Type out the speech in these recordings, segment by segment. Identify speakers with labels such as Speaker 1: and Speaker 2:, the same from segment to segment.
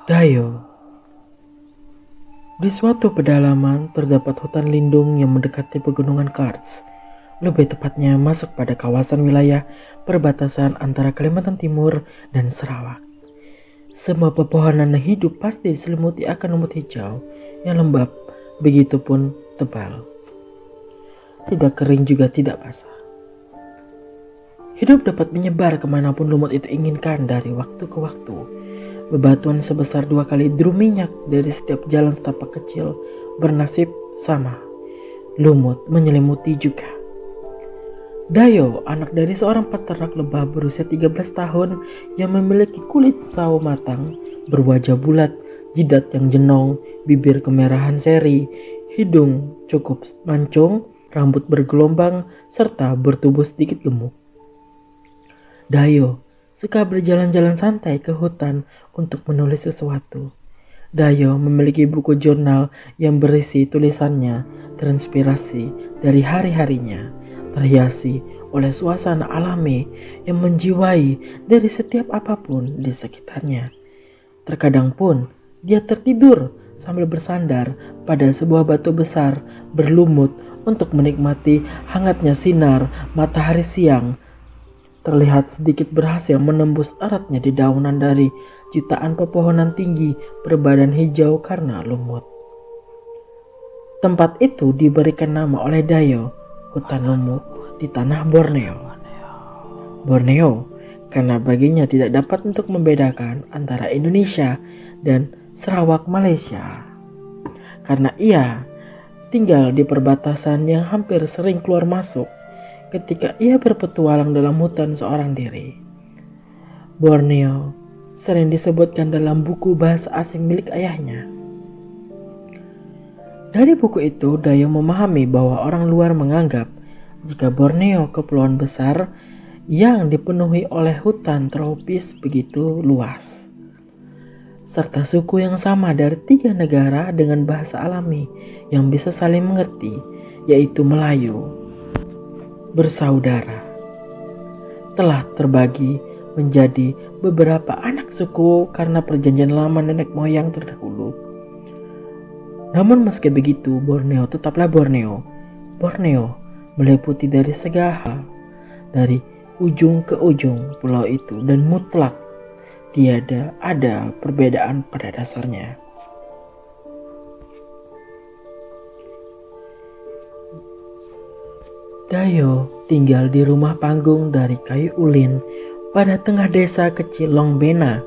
Speaker 1: Dayo. Di suatu pedalaman terdapat hutan lindung yang mendekati pegunungan Karts. Lebih tepatnya masuk pada kawasan wilayah perbatasan antara Kalimantan Timur dan Sarawak. Semua pepohonan yang hidup pasti diselimuti akan rumput hijau yang lembab, begitupun tebal. Tidak kering juga tidak basah. Hidup dapat menyebar kemanapun lumut itu inginkan dari waktu ke waktu. Bebatuan sebesar 2 kali drum minyak dari setiap jalan setapak kecil bernasib sama. Lumut menyelimuti juga. Dayo, anak dari seorang peternak lebah berusia 13 tahun yang memiliki kulit sawo matang, berwajah bulat, jidat yang jenong, bibir kemerahan seri, hidung cukup mancung, rambut bergelombang, serta bertubuh sedikit gemuk. Dayo suka berjalan-jalan santai ke hutan untuk menulis sesuatu. Dayo memiliki buku jurnal yang berisi tulisannya terinspirasi dari hari-harinya, terhiasi oleh suasana alami yang menjiwai dari setiap apapun di sekitarnya. Terkadang pun dia tertidur sambil bersandar pada sebuah batu besar berlumut untuk menikmati hangatnya sinar matahari siang. Terlihat sedikit berhasil menembus eratnya di daunan dari jutaan pepohonan tinggi berbadan hijau karena lumut. Tempat itu diberikan nama oleh Dayo, hutan lumut di tanah Borneo. Borneo karena baginya tidak dapat untuk membedakan antara Indonesia dan Sarawak Malaysia. Karena ia tinggal di perbatasan yang hampir sering keluar masuk ketika ia berpetualang dalam hutan seorang diri. Borneo sering disebutkan dalam buku bahasa asing milik ayahnya. Dari buku itu, Dayo memahami bahwa orang luar menganggap jika Borneo kepulauan besar yang dipenuhi oleh hutan tropis begitu luas, serta suku yang sama dari 3 negara dengan bahasa alami yang bisa saling mengerti, yaitu Melayu, bersaudara, telah terbagi menjadi beberapa anak suku karena perjanjian lama nenek moyang terdahulu. Namun meski begitu, Borneo tetaplah Borneo. Borneo meliputi dari segala hal, dari ujung ke ujung pulau itu, dan mutlak tiada ada perbedaan pada dasarnya. Dayo tinggal di rumah panggung dari kayu ulin pada tengah desa kecil Longbena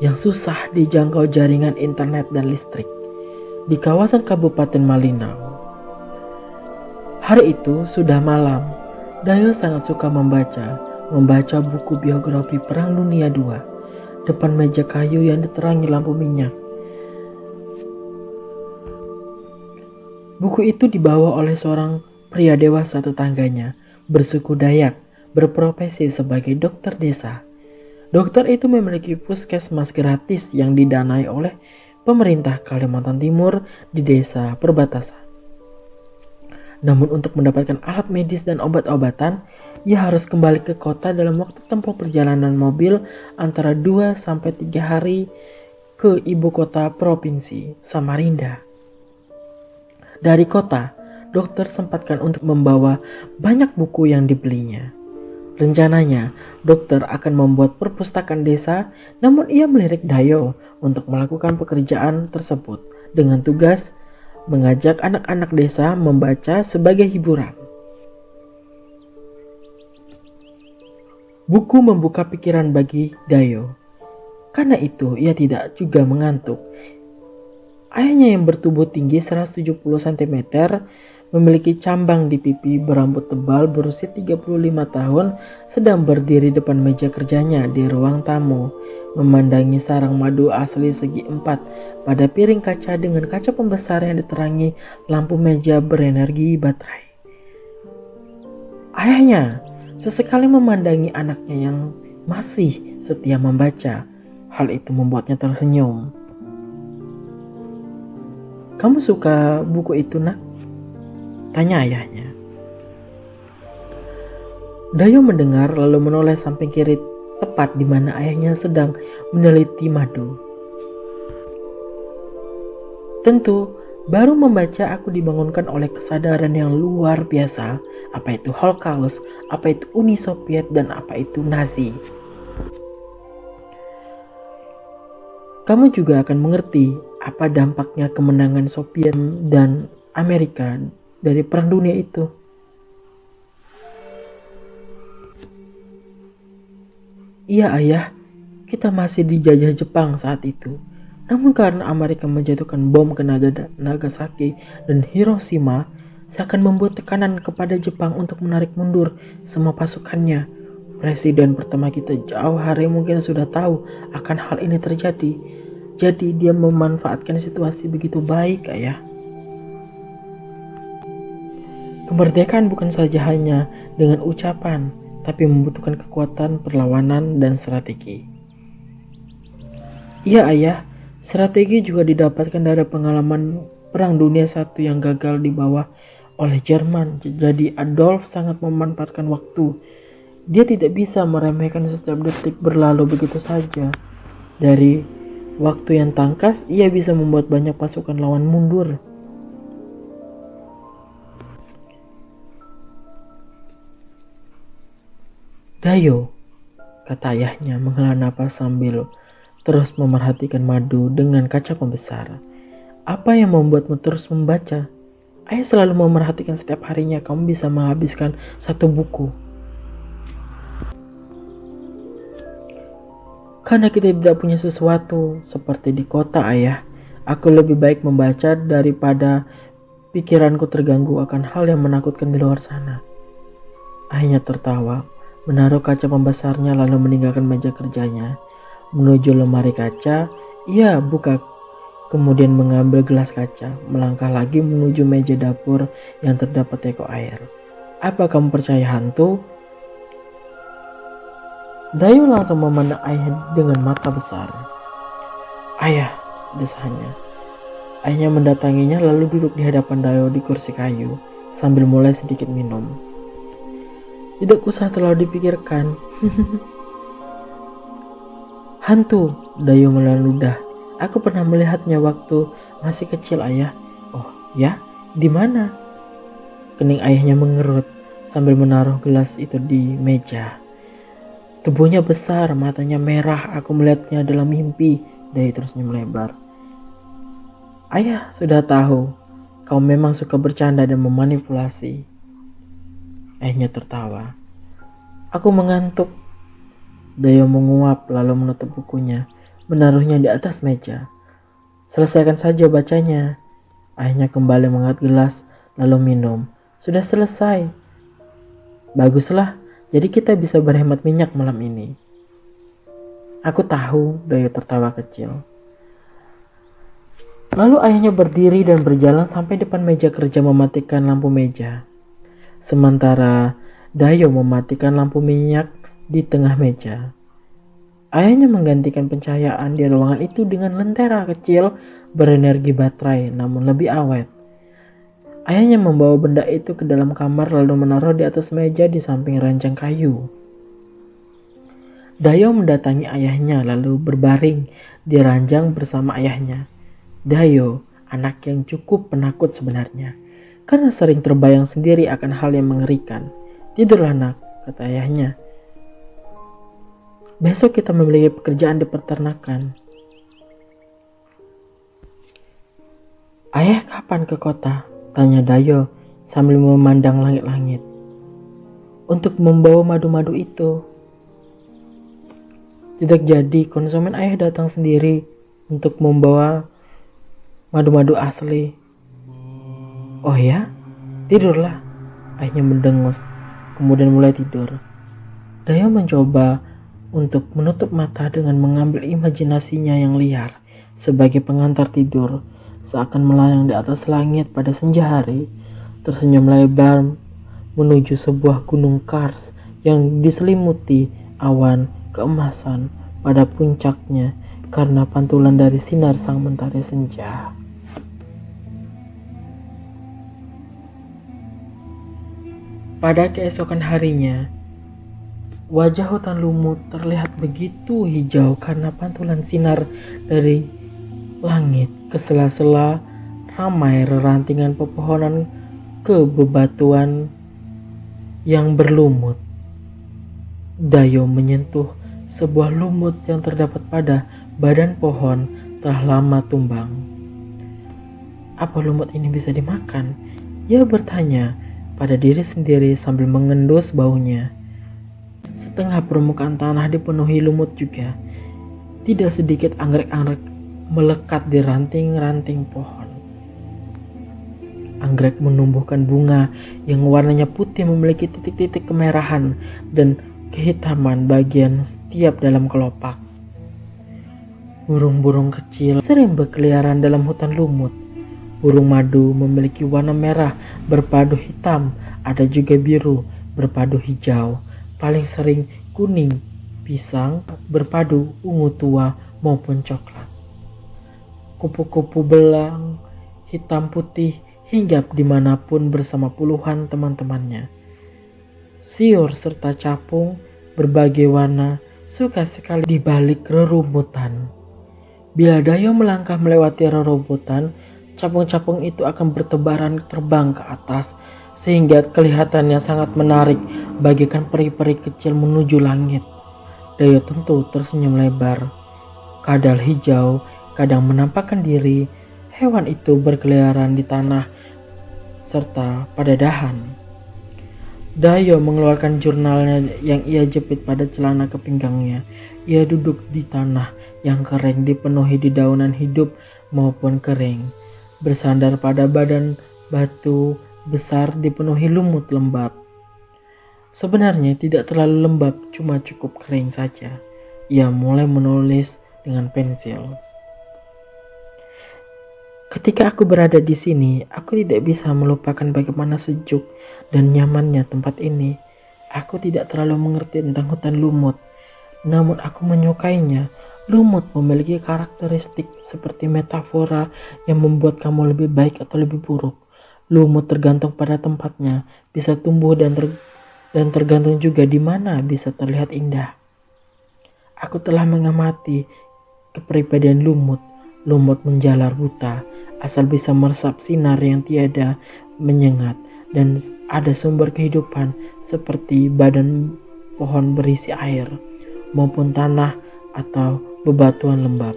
Speaker 1: yang susah dijangkau jaringan internet dan listrik di kawasan Kabupaten Malinau. Hari itu sudah malam. Dayo sangat suka membaca buku biografi Perang Dunia II depan meja kayu yang diterangi lampu minyak. Buku itu dibawa oleh seorang pria dewasa tetangganya, bersuku Dayak, berprofesi sebagai dokter desa. Dokter itu memiliki puskesmas gratis yang didanai oleh pemerintah Kalimantan Timur di desa perbatasan. Namun untuk mendapatkan alat medis dan obat-obatan, ia harus kembali ke kota dalam waktu tempuh perjalanan mobil antara 2-3 hari ke ibu kota provinsi, Samarinda. Dari kota, dokter sempatkan untuk membawa banyak buku yang dibelinya. Rencananya, dokter akan membuat perpustakaan desa, namun ia melirik Dayo untuk melakukan pekerjaan tersebut dengan tugas mengajak anak-anak desa membaca sebagai hiburan. Buku membuka pikiran bagi Dayo. Karena itu, ia tidak juga mengantuk. Ayahnya yang bertubuh tinggi 170 cm, memiliki cambang di pipi, berambut tebal, berusia 35 tahun, sedang berdiri depan meja kerjanya di ruang tamu, memandangi sarang madu asli segi 4 pada piring kaca dengan kaca pembesar yang diterangi lampu meja berenergi baterai. Ayahnya sesekali memandangi anaknya yang masih setia membaca. Hal itu membuatnya tersenyum. "Kamu suka buku itu, nak?" tanya ayahnya. Dayo mendengar lalu menoleh samping kiri tepat di mana ayahnya sedang meneliti madu. Tentu, baru membaca aku dibangunkan oleh kesadaran yang luar biasa. Apa itu Holocaust, apa itu Uni Soviet, dan apa itu Nazi. Kamu juga akan mengerti apa dampaknya kemenangan Soviet dan Amerika dari Perang Dunia itu. Iya ayah, kita masih dijajah Jepang saat itu. Namun karena Amerika menjatuhkan bom ke Nagasaki dan Hiroshima, seakan membuat tekanan kepada Jepang untuk menarik mundur semua pasukannya. Presiden pertama kita jauh hari mungkin sudah tahu akan hal ini terjadi. Jadi dia memanfaatkan situasi begitu baik, ayah. Kemerdekaan bukan saja hanya dengan ucapan, tapi membutuhkan kekuatan perlawanan dan strategi. Iya ayah, strategi juga didapatkan dari pengalaman Perang Dunia I yang gagal dibawa oleh Jerman. Jadi Adolf sangat memanfaatkan waktu. Dia tidak bisa meremehkan setiap detik berlalu begitu saja. Dari waktu yang tangkas, ia bisa membuat banyak pasukan lawan mundur. Dayo, kata ayahnya menghela napas sambil terus memerhatikan madu dengan kaca pembesar. Apa yang membuatmu terus membaca? Ayah selalu memerhatikan setiap harinya kamu bisa menghabiskan satu buku. Karena kita tidak punya sesuatu seperti di kota, ayah. Aku lebih baik membaca daripada pikiranku terganggu akan hal yang menakutkan di luar sana. Ayahnya tertawa, menaruh kaca pembesarnya lalu meninggalkan meja kerjanya. Menuju lemari kaca, ia buka, kemudian mengambil gelas kaca, melangkah lagi menuju meja dapur yang terdapat teko air. Apa kamu percaya hantu? Dayu langsung memandang ayah dengan mata besar. Ayah, desahnya. Ayahnya mendatanginya lalu duduk di hadapan Dayu di kursi kayu sambil mulai sedikit minum. Tidak usah terlalu dipikirkan. Hantu, Dayu melaludah. Aku pernah melihatnya waktu masih kecil, ayah. Oh ya, di mana? Kening ayahnya mengerut sambil menaruh gelas itu di meja. Tubuhnya besar, matanya merah. Aku melihatnya dalam mimpi. Dayu terusnya melebar. Ayah sudah tahu, kau memang suka bercanda dan memanipulasi. Ayahnya tertawa. Aku mengantuk. Dayu menguap lalu menutup bukunya, menaruhnya di atas meja. Selesaikan saja bacanya. Ayahnya kembali mengangkat gelas lalu minum. Sudah selesai. Baguslah, jadi kita bisa berhemat minyak malam ini. Aku tahu, Dayu tertawa kecil. Lalu ayahnya berdiri dan berjalan sampai depan meja kerja mematikan lampu meja. Sementara Dayu mematikan lampu minyak di tengah meja. Ayahnya menggantikan pencahayaan di ruangan itu dengan lentera kecil berenergi baterai namun lebih awet. Ayahnya membawa benda itu ke dalam kamar lalu menaruh di atas meja di samping ranjang kayu. Dayu mendatangi ayahnya lalu berbaring di ranjang bersama ayahnya. Dayu, anak yang cukup penakut sebenarnya, karena sering terbayang sendiri akan hal yang mengerikan. Tidurlah nak, kata ayahnya. Besok kita memiliki pekerjaan di peternakan. Ayah kapan ke kota? Tanya Dayu sambil memandang langit-langit. Untuk membawa madu-madu itu. Tidak jadi, konsumen ayah datang sendiri untuk membawa madu-madu asli. Oh ya? Tidurlah. Ayahnya mendengus, kemudian mulai tidur. Dayu mencoba untuk menutup mata dengan mengambil imajinasinya yang liar sebagai pengantar tidur. Seakan melayang di atas langit pada senja hari, tersenyum lebar menuju sebuah gunung Kars yang diselimuti awan keemasan pada puncaknya karena pantulan dari sinar sang mentari senja. Pada keesokan harinya, wajah hutan lumut terlihat begitu hijau karena pantulan sinar dari langit ke sela-sela ramai rerantingan pepohonan ke bebatuan yang berlumut. Dayo menyentuh sebuah lumut yang terdapat pada badan pohon telah lama tumbang. Apa lumut ini bisa dimakan? Ia bertanya pada diri sendiri sambil mengendus baunya. Setengah permukaan tanah dipenuhi lumut juga. Tidak sedikit anggrek-anggrek melekat di ranting-ranting pohon. Anggrek menumbuhkan bunga yang warnanya putih memiliki titik-titik kemerahan dan kehitaman bagian setiap dalam kelopak. Burung-burung kecil sering berkeliaran dalam hutan lumut. Burung madu memiliki warna merah berpadu hitam, ada juga biru berpadu hijau, paling sering kuning, pisang berpadu ungu tua maupun coklat. Kupu-kupu belang hitam putih hinggap dimanapun bersama puluhan teman-temannya. Siur serta capung berbagai warna suka sekali di balik rerumputan. Bila Dayo melangkah melewati rerumputan, capung-capung itu akan bertebaran terbang ke atas sehingga kelihatannya sangat menarik bagaikan peri-peri kecil menuju langit. Dayo tentu tersenyum lebar. Kadal hijau kadang menampakkan diri. Hewan itu berkeliaran di tanah serta pada dahan. Dayo mengeluarkan jurnalnya yang ia jepit pada celana kepinggangnya. Ia duduk di tanah yang kering dipenuhi dedaunan hidup maupun kering. Bersandar pada badan batu besar dipenuhi lumut lembab. Sebenarnya tidak terlalu lembab, cuma cukup kering saja. Ia mulai menulis dengan pensil. Ketika aku berada di sini, aku tidak bisa melupakan bagaimana sejuk dan nyamannya tempat ini. Aku tidak terlalu mengerti tentang hutan lumut, namun aku menyukainya. Lumut memiliki karakteristik seperti metafora yang membuat kamu lebih baik atau lebih buruk. Lumut tergantung pada tempatnya, bisa tumbuh dan tergantung juga di mana bisa terlihat indah. Aku telah mengamati kepribadian lumut. Lumut menjalar buta, asal bisa meresap sinar yang tiada menyengat, dan ada sumber kehidupan seperti badan pohon berisi air, maupun tanah atau bebatuan lembab.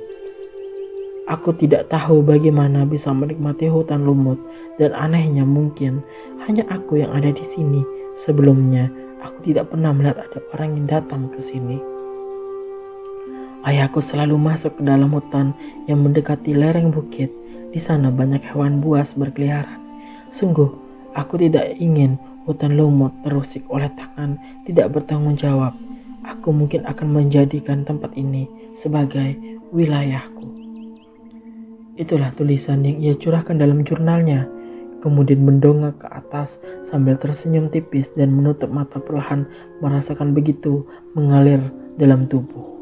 Speaker 1: Aku tidak tahu bagaimana bisa menikmati hutan lumut, dan anehnya mungkin hanya aku yang ada di sini. Sebelumnya, aku tidak pernah melihat ada orang yang datang ke sini. Ayahku selalu masuk ke dalam hutan yang mendekati lereng bukit. Di sana banyak hewan buas berkeliaran. Sungguh, aku tidak ingin hutan lumut terusik oleh tangan tidak bertanggung jawab. Aku mungkin akan menjadikan tempat ini sebagai wilayahku. Itulah tulisan yang ia curahkan dalam jurnalnya. Kemudian mendongak ke atas sambil tersenyum tipis dan menutup mata perlahan, merasakan begitu mengalir dalam tubuh.